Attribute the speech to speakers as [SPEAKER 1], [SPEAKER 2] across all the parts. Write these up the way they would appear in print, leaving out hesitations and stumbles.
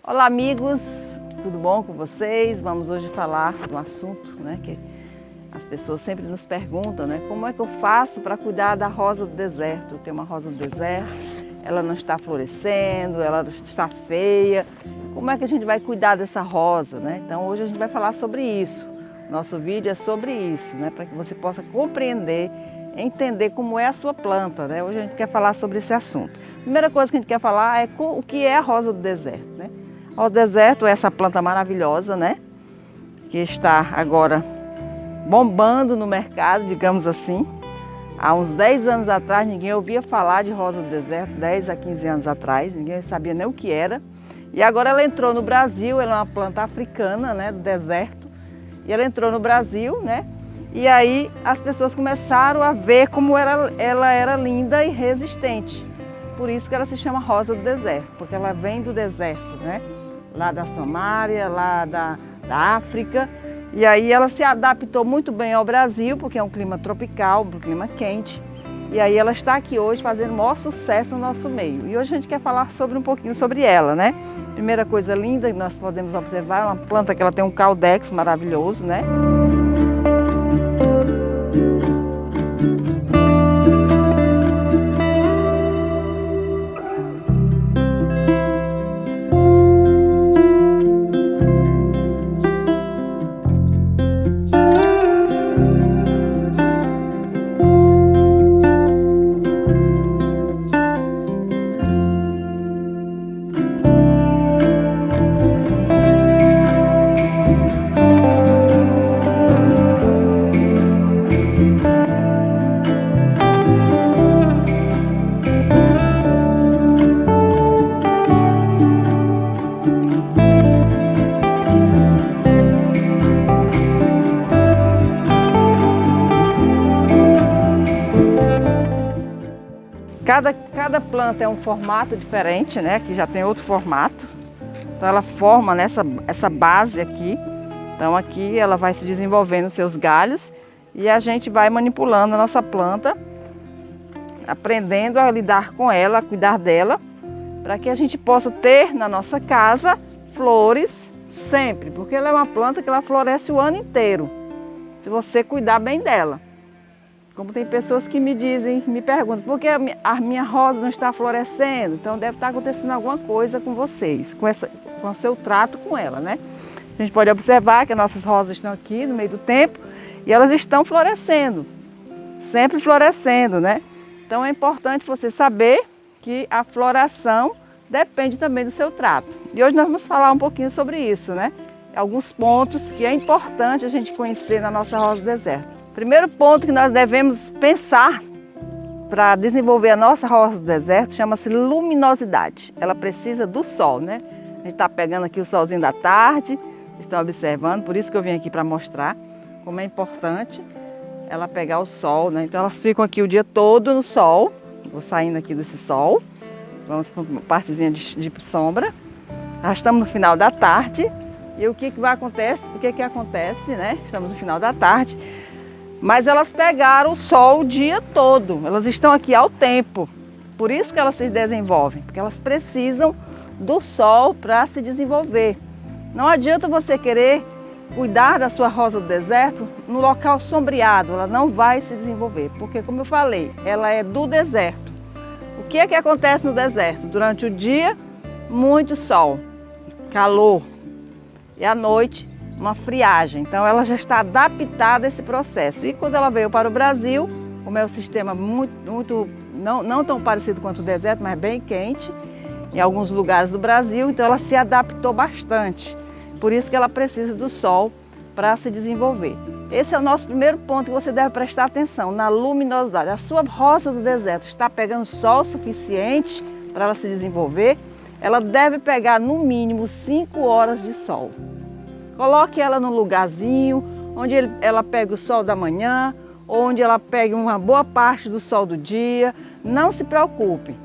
[SPEAKER 1] Olá amigos, tudo bom com vocês? Vamos hoje falar de um assunto, que as pessoas sempre nos perguntam, como é que eu faço para cuidar da rosa do deserto? Eu tenho uma rosa do deserto, ela não está florescendo, ela está feia. Como é que a gente vai cuidar dessa rosa, Então hoje a gente vai falar sobre isso. Nosso vídeo é sobre isso, para que você possa compreender, entender como é a sua planta, Hoje a gente quer falar sobre esse assunto. A primeira coisa que a gente quer falar é o que é a rosa do deserto, A rosa do deserto é essa planta maravilhosa, Que está agora bombando no mercado, digamos assim. Há uns 10 anos atrás ninguém ouvia falar de rosa do deserto, 10 a 15 anos atrás, ninguém sabia nem o que era. E agora ela entrou no Brasil, ela é uma planta africana, do deserto. E ela entrou no Brasil, E aí as pessoas começaram a ver como ela era linda e resistente. Por isso que ela se chama rosa do deserto, porque ela vem do deserto, Lá da Somália, lá da África. E aí ela se adaptou muito bem ao Brasil, porque é um clima tropical, um clima quente. E aí ela está aqui hoje fazendo o maior sucesso no nosso meio. E hoje a gente quer falar um pouquinho sobre ela, Primeira coisa linda que nós podemos observar é uma planta que ela tem um caudex maravilhoso, Cada planta é um formato diferente, Aqui já tem outro formato. Então ela forma essa base aqui. Então aqui ela vai se desenvolvendo os seus galhos e a gente vai manipulando a nossa planta, aprendendo a lidar com ela, a cuidar dela, para que a gente possa ter na nossa casa flores sempre, porque ela é uma planta que ela floresce o ano inteiro, se você cuidar bem dela. Como tem pessoas que me perguntam, por que a minha rosa não está florescendo? Então deve estar acontecendo alguma coisa com vocês, com o seu trato com ela, A gente pode observar que as nossas rosas estão aqui no meio do tempo e elas estão florescendo, sempre florescendo, Então é importante você saber que a floração depende também do seu trato. E hoje nós vamos falar um pouquinho sobre isso, Alguns pontos que é importante a gente conhecer na nossa rosa do deserto. Primeiro ponto que nós devemos pensar para desenvolver a nossa rosa do deserto chama-se luminosidade. Ela precisa do sol, A gente está pegando aqui o solzinho da tarde, estão observando, por isso que eu vim aqui para mostrar como é importante ela pegar o sol, Então elas ficam aqui o dia todo no sol. Vou saindo aqui desse sol, vamos para uma partezinha de sombra. Já estamos no final da tarde e o que acontece, Estamos no final da tarde. Mas elas pegaram o sol o dia todo, elas estão aqui ao tempo. Por isso que elas se desenvolvem, porque elas precisam do sol para se desenvolver. Não adianta você querer cuidar da sua rosa do deserto no local sombreado, ela não vai se desenvolver. Porque, como eu falei, ela é do deserto. O que acontece no deserto? Durante o dia, muito sol, calor. E à noite, uma friagem, então ela já está adaptada a esse processo. E quando ela veio para o Brasil, como é um sistema não tão parecido quanto o deserto, mas bem quente, em alguns lugares do Brasil, então ela se adaptou bastante. Por isso que ela precisa do sol para se desenvolver. Esse é o nosso primeiro ponto que você deve prestar atenção, na luminosidade. A sua rosa do deserto está pegando sol suficiente para ela se desenvolver? Ela deve pegar no mínimo 5 horas de sol. Coloque ela num lugarzinho onde ela pega o sol da manhã, onde ela pega uma boa parte do sol do dia. Não se preocupe.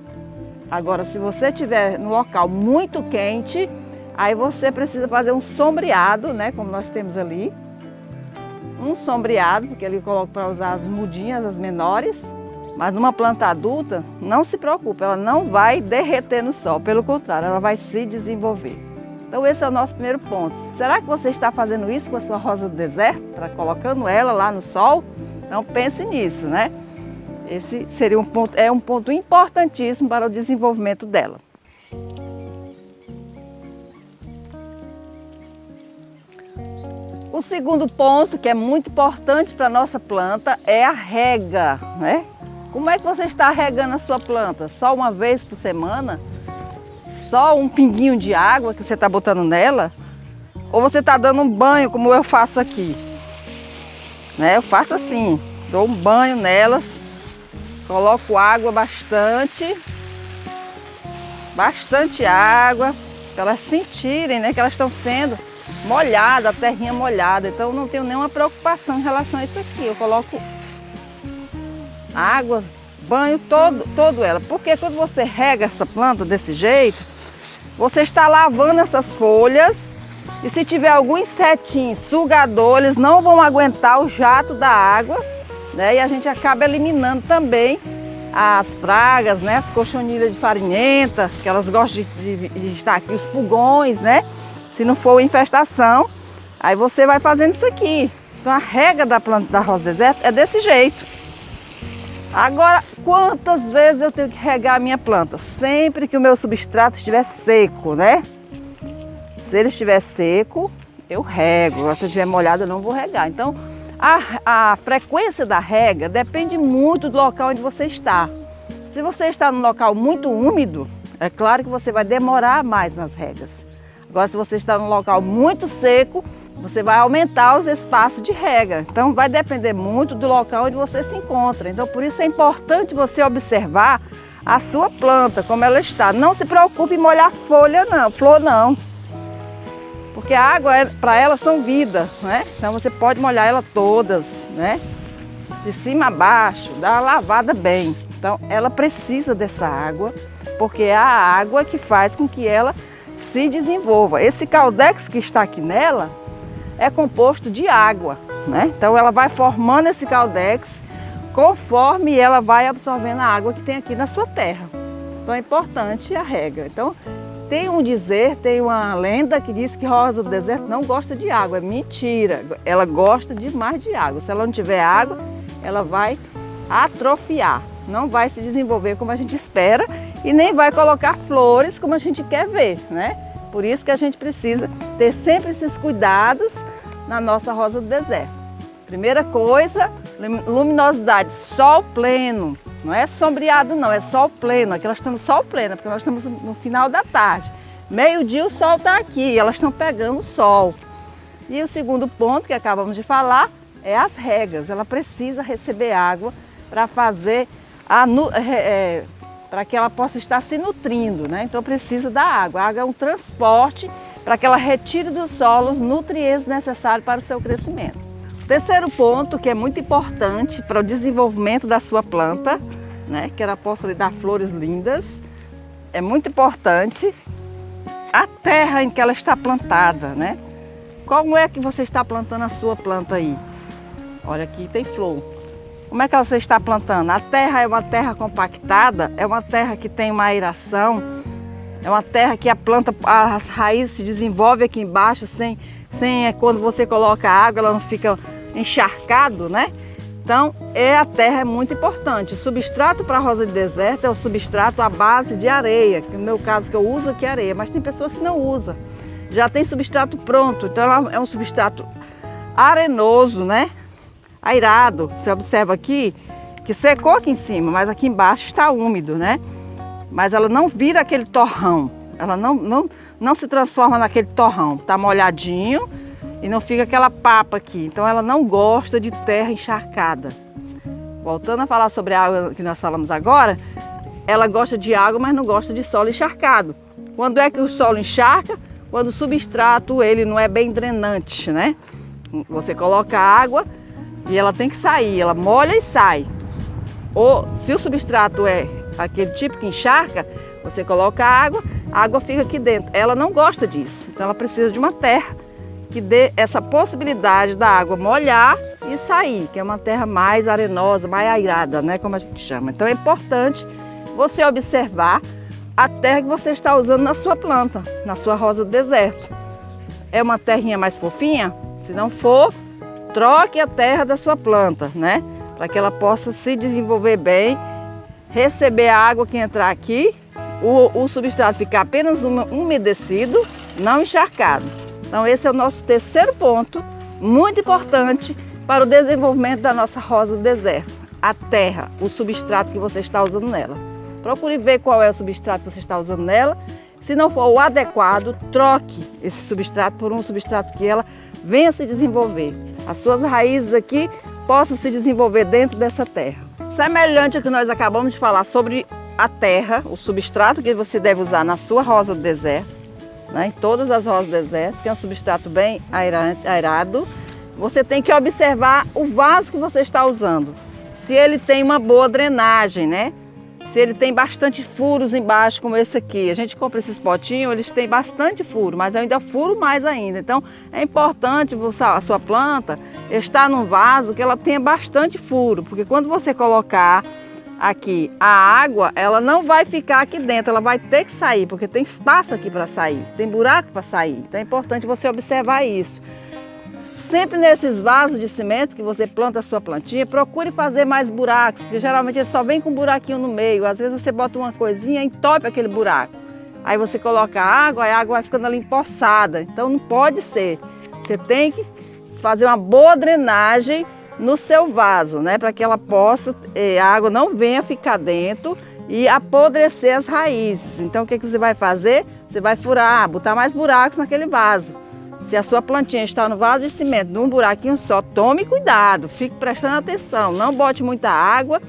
[SPEAKER 1] Agora, se você estiver num local muito quente, aí você precisa fazer um sombreado, como nós temos ali. Um sombreado, porque ele coloca para usar as mudinhas, as menores. Mas numa planta adulta, não se preocupe, ela não vai derreter no sol. Pelo contrário, ela vai se desenvolver. Então esse é o nosso primeiro ponto. Será que você está fazendo isso com a sua rosa do deserto? Está colocando ela lá no sol? Então pense nisso, né? Esse seria um ponto importantíssimo para o desenvolvimento dela. O segundo ponto, que é muito importante para a nossa planta, é a rega, né? Como é que você está regando a sua planta? Só uma vez por semana? Só um pinguinho de água que você está botando nela? Ou você está dando um banho, como eu faço aqui? Né? Eu faço assim, dou um banho nelas, coloco água bastante água, para elas sentirem, né, que elas estão sendo molhadas, a terrinha molhada. Então eu não tenho nenhuma preocupação em relação a isso aqui. Eu coloco água, banho todo ela. Porque quando você rega essa planta desse jeito, você está lavando essas folhas e se tiver algum insetinho sugador, eles não vão aguentar o jato da água, né? E a gente acaba eliminando também as pragas, né? As cochonilhas de farinhenta, que elas gostam de estar aqui, os pulgões, né? Se não for infestação, aí você vai fazendo isso aqui. Então a rega da planta da rosa do deserto é desse jeito. Agora, quantas vezes eu tenho que regar a minha planta? Sempre que o meu substrato estiver seco, né? Se ele estiver seco, eu rego. Se estiver molhado, eu não vou regar. Então, a frequência da rega depende muito do local onde você está. Se você está num local muito úmido, é claro que você vai demorar mais nas regas. Agora, se você está num local muito seco, você vai aumentar os espaços de rega. Então vai depender muito do local onde você se encontra. Então por isso é importante você observar a sua planta, como ela está. Não se preocupe em molhar flor não. Porque a água, para ela, são vida, né? Então você pode molhar ela todas, né? De cima a baixo, dá uma lavada bem. Então ela precisa dessa água, porque é a água que faz com que ela se desenvolva. Esse caldex que está aqui nela é composto de água, né? Então ela vai formando esse caldex conforme ela vai absorvendo a água que tem aqui na sua terra. Então é importante a rega. Então tem uma lenda que diz que rosa do deserto não gosta de água. É mentira, ela gosta demais de água. Se ela não tiver água, ela vai atrofiar, não vai se desenvolver como a gente espera e nem vai colocar flores como a gente quer ver, né? Por isso que a gente precisa ter sempre esses cuidados na nossa rosa do deserto. Primeira coisa, luminosidade, sol pleno. Não é sombreado não, é sol pleno. Aqui nós estamos sol pleno, porque nós estamos no final da tarde. Meio-dia o sol está aqui, elas estão pegando o sol. E o segundo ponto que acabamos de falar é as regas. Ela precisa receber água para fazer para que ela possa estar se nutrindo, né? Então precisa da água. A água é um transporte para que ela retire do solo os nutrientes necessários para o seu crescimento. O terceiro ponto, que é muito importante para o desenvolvimento da sua planta, né? Que ela possa lhe dar flores lindas, é muito importante a terra em que ela está plantada, né? Como é que você está plantando a sua planta aí? Olha, aqui tem flor. Como é que você está plantando? A terra é uma terra compactada, é uma terra que tem uma aeração, é uma terra que as raízes se desenvolvem aqui embaixo, quando você coloca água, ela não fica encharcado, né? Então, a terra é muito importante. O substrato para a rosa de deserto é o substrato à base de areia, que no meu caso que eu uso aqui é areia, mas tem pessoas que não usam. Já tem substrato pronto, então é um substrato arenoso, né? Airado. Você observa aqui que secou aqui em cima, mas aqui embaixo está úmido, né? Mas ela não vira aquele torrão, ela não se transforma naquele torrão, está molhadinho e não fica aquela papa aqui. Então ela não gosta de terra encharcada. Voltando a falar sobre a água que nós falamos agora, ela gosta de água, mas não gosta de solo encharcado. Quando é que o solo encharca? Quando o substrato ele não é bem drenante, né? Você coloca água e ela tem que sair, ela molha e sai. Ou se o substrato é aquele tipo que encharca, você coloca água, a água fica aqui dentro. Ela não gosta disso, então ela precisa de uma terra que dê essa possibilidade da água molhar e sair, que é uma terra mais arenosa, mais airada, né, como a gente chama. Então é importante você observar a terra que você está usando na sua planta, na sua rosa do deserto. É uma terrinha mais fofinha? Se não for, troque a terra da sua planta, né? Para que ela possa se desenvolver bem, receber a água que entrar aqui, o substrato ficar apenas umedecido, não encharcado. Então esse é o nosso terceiro ponto, muito importante para o desenvolvimento da nossa rosa do deserto. A terra, o substrato que você está usando nela. Procure ver qual é o substrato que você está usando nela. Se não for o adequado, troque esse substrato por um substrato que ela venha se desenvolver. As suas raízes aqui possam se desenvolver dentro dessa terra. Semelhante ao que nós acabamos de falar sobre a terra, o substrato que você deve usar na sua rosa do deserto, né, em todas as rosas do deserto, que é um substrato bem airado, você tem que observar o vaso que você está usando. Se ele tem uma boa drenagem, né? Se ele tem bastante furos embaixo, como esse aqui. A gente compra esses potinhos, eles têm bastante furo, mas eu ainda furo mais ainda. Então é importante a sua planta estar num vaso que ela tenha bastante furo, porque quando você colocar aqui a água, ela não vai ficar aqui dentro, ela vai ter que sair, porque tem espaço aqui para sair, tem buraco para sair. Então é importante você observar isso. Sempre nesses vasos de cimento que você planta a sua plantinha, procure fazer mais buracos, porque geralmente ele só vem com um buraquinho no meio. Às vezes você bota uma coisinha e entope aquele buraco. Aí você coloca água, a água vai ficando ali empoçada. Então não pode ser. Você tem que fazer uma boa drenagem no seu vaso, né? Para que ela possa, a água não venha ficar dentro e apodrecer as raízes. Então o que você vai fazer? Você vai furar, botar mais buracos naquele vaso. Se a sua plantinha está no vaso de cimento, num buraquinho só, tome cuidado, fique prestando atenção. Não bote muita água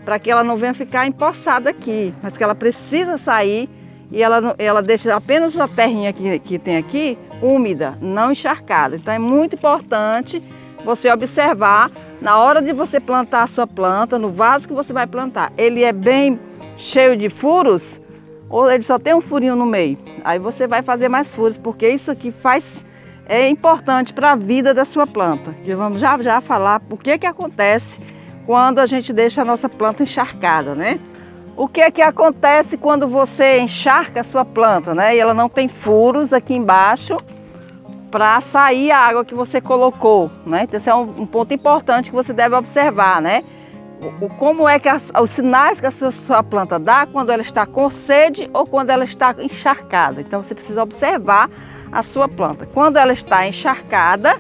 [SPEAKER 1] para que ela não venha ficar empoçada aqui, mas que ela precisa sair e ela deixa apenas a terrinha que tem aqui úmida, não encharcada. Então é muito importante você observar na hora de você plantar a sua planta, no vaso que você vai plantar. Ele é bem cheio de furos ou ele só tem um furinho no meio? Aí você vai fazer mais furos, porque isso aqui é importante para a vida da sua planta. Vamos já falar o que acontece quando a gente deixa a nossa planta encharcada, né? O que acontece quando você encharca a sua planta, né? E ela não tem furos aqui embaixo para sair a água que você colocou, né? Então esse é um ponto importante que você deve observar, né? Como é que os sinais que a sua planta dá quando ela está com sede ou quando ela está encharcada. Então você precisa observar a sua planta. Quando ela está encharcada,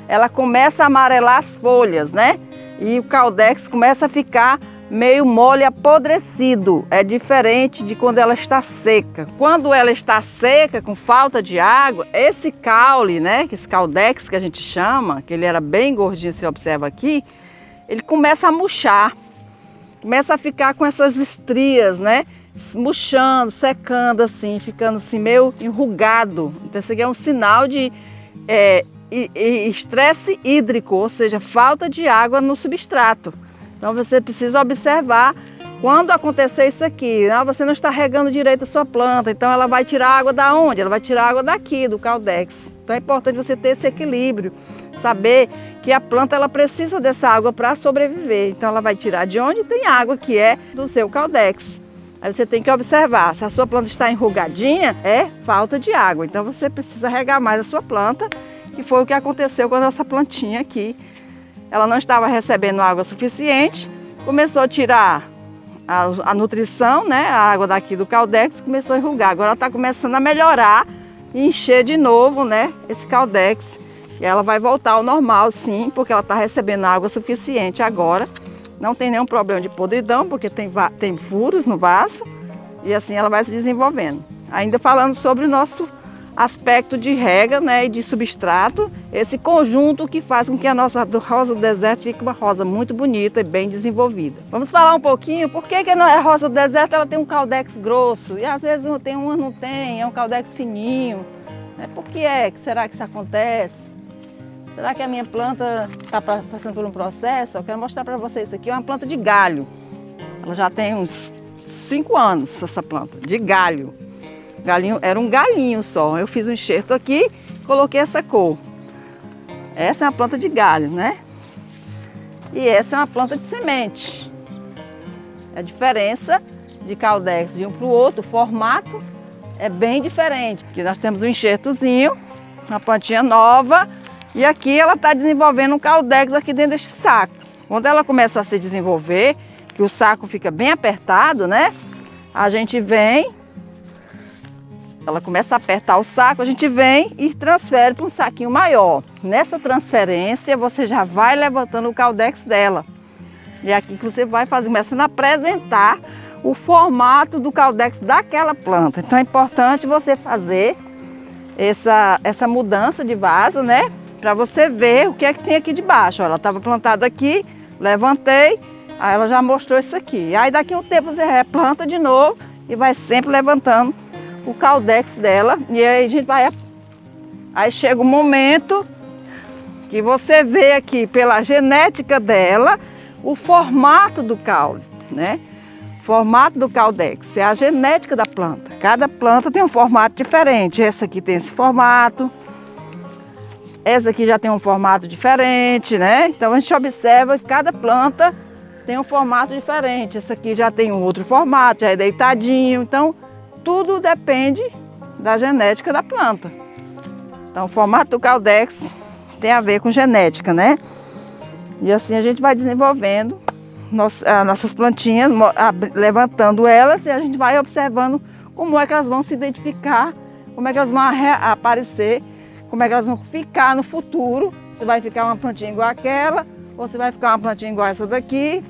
[SPEAKER 1] ela começa a amarelar as folhas, né? E o caudex começa a ficar meio mole, apodrecido. É diferente de quando ela está seca. Quando ela está seca, com falta de água, esse caule, né? Esse caudex que a gente chama, que ele era bem gordinho, você observa aqui, ele começa a murchar. Começa a ficar com essas estrias, né? Murchando, secando assim, ficando assim meio enrugado. Então isso aqui é um sinal de estresse hídrico, ou seja, falta de água no substrato. Então você precisa observar quando acontecer isso aqui. Você não está regando direito a sua planta, então ela vai tirar água da onde? Ela vai tirar água daqui, do caudex. Então é importante você ter esse equilíbrio, saber que a planta ela precisa dessa água para sobreviver. Então ela vai tirar de onde tem água, que é do seu caudex. Aí você tem que observar, se a sua planta está enrugadinha, é falta de água. Então você precisa regar mais a sua planta, que foi o que aconteceu com a nossa plantinha aqui. Ela não estava recebendo água suficiente, começou a tirar a nutrição, né, a água daqui do caudex, começou a enrugar. Agora ela está começando a melhorar e encher de novo, né, esse caudex. E ela vai voltar ao normal, sim, porque ela está recebendo água suficiente agora. Não tem nenhum problema de podridão, porque tem furos no vaso e assim ela vai se desenvolvendo. Ainda falando sobre o nosso aspecto de rega, né, e de substrato, esse conjunto que faz com que a nossa rosa do deserto fique uma rosa muito bonita e bem desenvolvida. Vamos falar um pouquinho por que a rosa do deserto ela tem um caudex grosso e às vezes tem uma não tem, é um caudex fininho. Por que será que isso acontece? Será que a minha planta está passando por um processo? Eu quero mostrar para vocês, isso aqui é uma planta de galho. Ela já tem uns 5 anos, essa planta, de galho. Galinho, era um galinho só. Eu fiz um enxerto aqui, coloquei essa cor. Essa é uma planta de galho, né? E essa é uma planta de semente. A diferença de Caldex de um para o outro, o formato é bem diferente. Aqui nós temos um enxertozinho, uma plantinha nova, e aqui ela está desenvolvendo um Caldex aqui dentro deste saco. Quando ela começa a se desenvolver, que o saco fica bem apertado, né? A gente vem, ela começa a apertar o saco, a gente vem e transfere para um saquinho maior. Nessa transferência, você já vai levantando o Caldex dela. E é aqui que você vai fazer, começando a apresentar o formato do Caldex daquela planta. Então é importante você fazer essa mudança de vaso, né? Para você ver o que é que tem aqui debaixo. Ela estava plantada aqui, levantei, aí ela já mostrou isso aqui. Aí daqui a um tempo você replanta de novo e vai sempre levantando o Caldex dela. E aí a gente vai... Aí chega um momento que você vê aqui pela genética dela o formato do caule, né? Formato do Caldex é a genética da planta. Cada planta tem um formato diferente. Essa aqui tem esse formato. Essa aqui já tem um formato diferente, né? Então a gente observa que cada planta tem um formato diferente. Essa aqui já tem um outro formato, já é deitadinho. Então tudo depende da genética da planta. Então o formato do Caldex tem a ver com genética, né? E assim a gente vai desenvolvendo nossas plantinhas, levantando elas, e a gente vai observando como é que elas vão se identificar, como é que elas vão aparecer, como é que elas vão ficar no futuro. Se vai ficar uma plantinha igual aquela, ou se vai ficar uma plantinha igual essa daqui,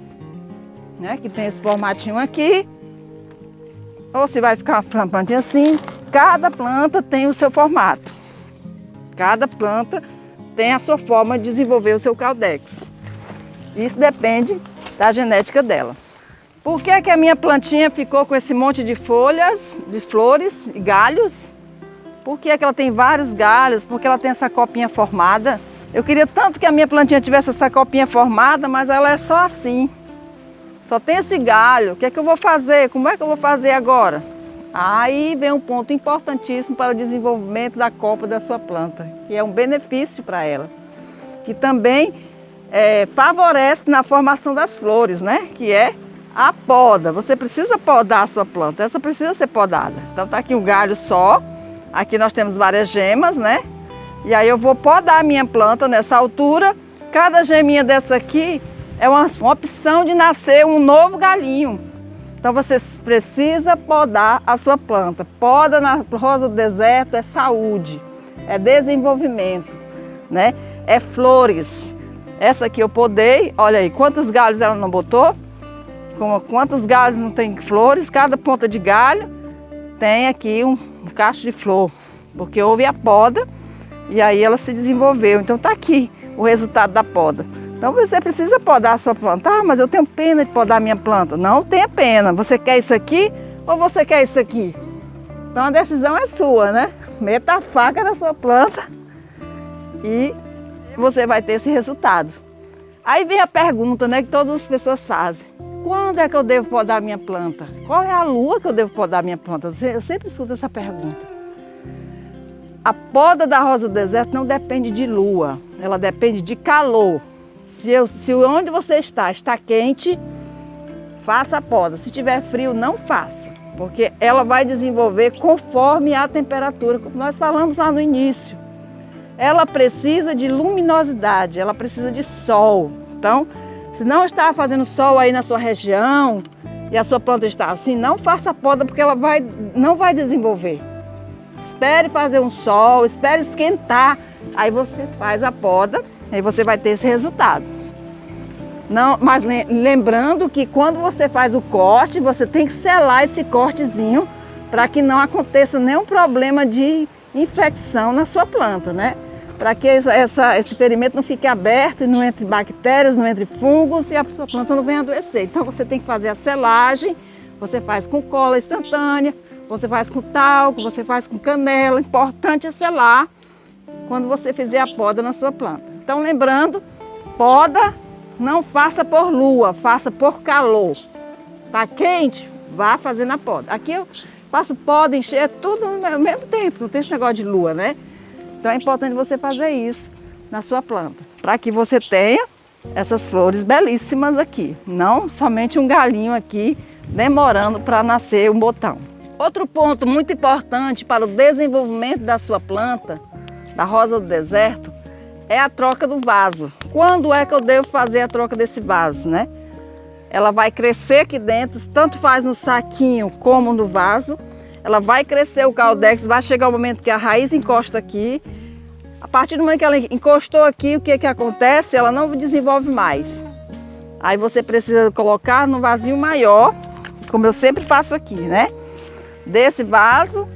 [SPEAKER 1] né, que tem esse formatinho aqui, ou se vai ficar uma plantinha assim. Cada planta tem o seu formato. Cada planta tem a sua forma de desenvolver o seu Caldex. Isso depende da genética dela. Por que que a minha plantinha ficou com esse monte de folhas, de flores e galhos? Por que que ela tem vários galhos? Porque ela tem essa copinha formada. Eu queria tanto que a minha plantinha tivesse essa copinha formada, mas ela é só assim. Só tem esse galho. O que é que eu vou fazer? Como é que eu vou fazer agora? Aí vem um ponto importantíssimo para o desenvolvimento da copa da sua planta, que é um benefício para ela, que também favorece na formação das flores, né? Que é a poda. Você precisa podar a sua planta, essa precisa ser podada. Então tá aqui um galho só, aqui nós temos várias gemas, né? E aí eu vou podar a minha planta nessa altura. Cada geminha dessa aqui é uma opção de nascer um novo galinho. Então você precisa podar a sua planta. Poda na rosa do deserto é saúde, é desenvolvimento, né? É flores. Essa aqui eu podei, olha aí, quantos galhos ela não botou, quantos galhos não tem flores, cada ponta de galho tem aqui um cacho de flor, porque houve a poda e aí ela se desenvolveu. Então tá aqui o resultado da poda. Então você precisa podar a sua planta. Ah, mas eu tenho pena de podar a minha planta. Não tenha pena, você quer isso aqui ou você quer isso aqui? Então a decisão é sua, né? Meta a faca na sua planta e você vai ter esse resultado. Aí vem a pergunta, né, que todas as pessoas fazem. Quando é que eu devo podar a minha planta? Qual é a lua que eu devo podar a minha planta? Eu sempre escuto essa pergunta. A poda da rosa do deserto não depende de lua, ela depende de calor. Se onde você está quente, faça a poda. Se tiver frio, não faça, porque ela vai desenvolver conforme a temperatura, como nós falamos lá no início. Ela precisa de luminosidade, ela precisa de sol. Então, se não está fazendo sol aí na sua região e a sua planta está assim, não faça a poda, porque ela não vai desenvolver. Espere fazer um sol, espere esquentar, aí você faz a poda, aí você vai ter esse resultado. Não, mas lembrando que quando você faz o corte, você tem que selar esse cortezinho para que não aconteça nenhum problema de infecção na sua planta, né? Para que esse ferimento não fique aberto e não entre bactérias, não entre fungos e a sua planta não venha adoecer. Então você tem que fazer a selagem, você faz com cola instantânea, você faz com talco, você faz com canela. O importante é selar quando você fizer a poda na sua planta. Então lembrando, poda não faça por lua, faça por calor. Tá quente? Vá fazendo a poda. Aqui eu faço poda, encher tudo ao mesmo tempo, não tem esse negócio de lua, né? Então é importante você fazer isso na sua planta, para que você tenha essas flores belíssimas aqui. Não somente um galinho aqui demorando para nascer um botão. Outro ponto muito importante para o desenvolvimento da sua planta, da rosa do deserto, é a troca do vaso. Quando é que eu devo fazer a troca desse vaso, né? Ela vai crescer aqui dentro, tanto faz no saquinho como no vaso. Ela vai crescer o caudex, vai chegar o momento que a raiz encosta aqui. A partir do momento que ela encostou aqui, o que que acontece? Ela não desenvolve mais. Aí você precisa colocar no vasinho maior, como eu sempre faço aqui, né? Desse vaso,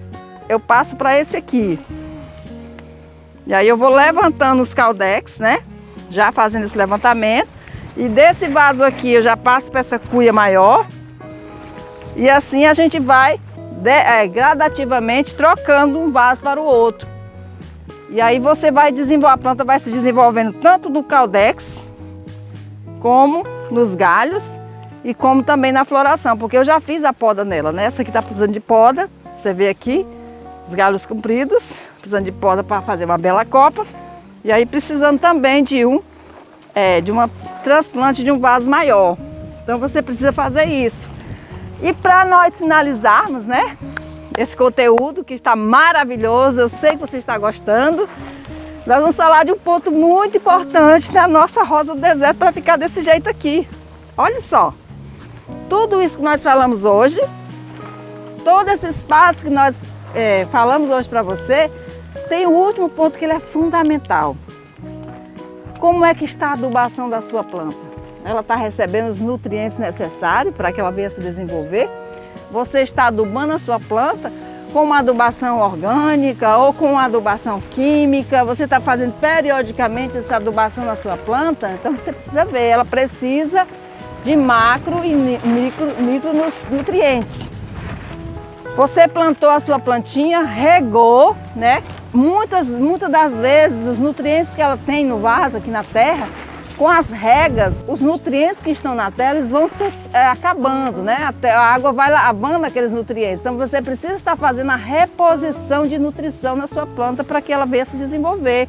[SPEAKER 1] eu passo para esse aqui. E aí eu vou levantando os caudex, né? Já fazendo esse levantamento. E desse vaso aqui eu já passo para essa cuia maior. E assim a gente vai gradativamente trocando um vaso para o outro. E aí você vai desenvolver, a planta vai se desenvolvendo tanto no caudex, como nos galhos e como também na floração, porque eu já fiz a poda nela, né? Essa aqui está precisando de poda, você vê aqui, os galhos compridos, precisando de poda para fazer uma bela copa. E aí precisando também de uma transplante de um vaso maior. Então você precisa fazer isso. E para nós finalizarmos, né, esse conteúdo que está maravilhoso, eu sei que você está gostando, nós vamos falar de um ponto muito importante da nossa rosa do deserto para ficar desse jeito aqui. Olha só, tudo isso que nós falamos hoje, todo esse espaço que nós falamos hoje para você, tem o último ponto que ele é fundamental. Como é que está a adubação da sua planta? Ela está recebendo os nutrientes necessários para que ela venha se desenvolver? Você está adubando a sua planta com uma adubação orgânica ou com uma adubação química? Você está fazendo periodicamente essa adubação na sua planta? Então você precisa ver, ela precisa de macro e micronutrientes. Você plantou a sua plantinha, regou, né? Muitas das vezes os nutrientes que ela tem no vaso, aqui na terra, com as regas, os nutrientes que estão na terra, eles vão se acabando, né? A água vai lavando aqueles nutrientes. Então você precisa estar fazendo a reposição de nutrição na sua planta para que ela venha se desenvolver.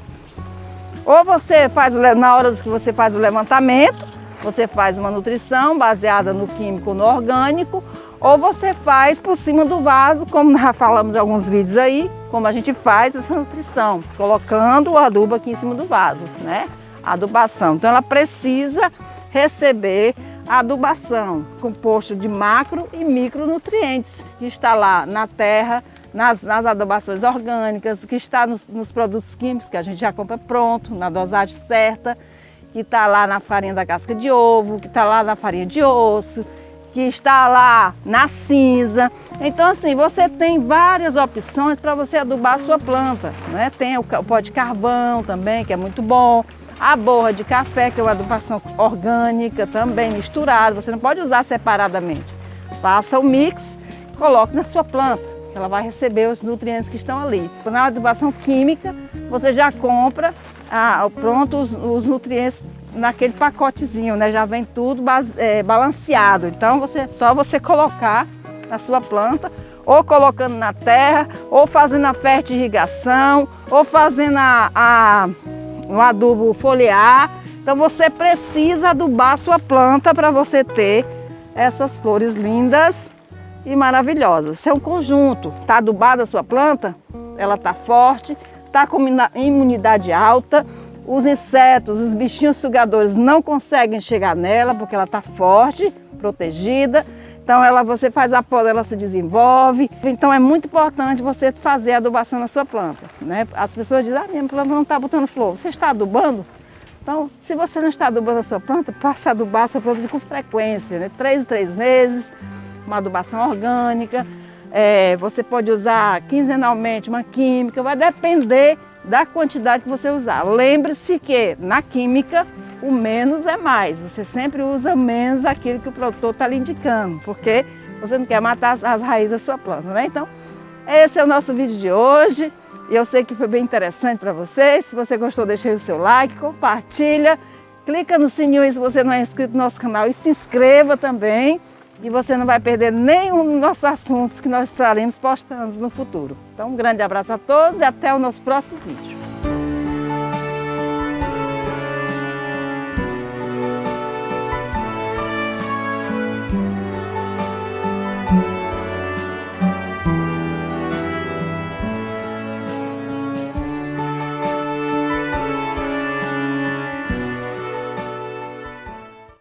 [SPEAKER 1] Ou você faz, na hora que você faz o levantamento, você faz uma nutrição baseada no químico ou no orgânico, ou você faz por cima do vaso, como já falamos em alguns vídeos aí, como a gente faz essa nutrição, colocando o adubo aqui em cima do vaso, né? A adubação. Então ela precisa receber a adubação, composto de macro e micronutrientes, que está lá na terra, nas adubações orgânicas, que está nos produtos químicos que a gente já compra pronto, na dosagem certa, que está lá na farinha da casca de ovo, que está lá na farinha de osso, que está lá na cinza. Então assim, você tem várias opções para você adubar a sua planta, né? Tem o pó de carvão também, que é muito bom. A borra de café, que é uma adubação orgânica também misturada, você não pode usar separadamente. Faça o mix, coloque na sua planta, ela vai receber os nutrientes que estão ali. Na adubação química, você já compra pronto os nutrientes naquele pacotezinho, né? Já vem tudo balanceado. Então só você colocar na sua planta, ou colocando na terra, ou fazendo a fertirrigação, ou fazendo um adubo foliar. Então você precisa adubar a sua planta para você ter essas flores lindas e maravilhosas. Isso é um conjunto. Está adubada a sua planta, ela está forte, está com imunidade alta, os insetos, os bichinhos sugadores não conseguem chegar nela porque ela está forte, protegida. Então você faz a poda, ela se desenvolve. Então é muito importante você fazer a adubação na sua planta, né? As pessoas dizem, minha planta não está botando flor. Você está adubando? Então, se você não está adubando a sua planta, passe a adubar a sua planta com frequência, né? 3 em 3 meses, uma adubação orgânica. Você pode usar quinzenalmente uma química, vai depender da quantidade que você usar. Lembre-se que na química o menos é mais. Você sempre usa menos aquilo que o produtor está lhe indicando, porque você não quer matar as raízes da sua planta, né? Então, esse é o nosso vídeo de hoje. Eu sei que foi bem interessante para vocês. Se você gostou, deixa aí o seu like, compartilha, clica no sininho se você não é inscrito no nosso canal e se inscreva também. E você não vai perder nenhum dos nossos assuntos que nós estaremos postando no futuro. Então, um grande abraço a todos e até o nosso próximo vídeo.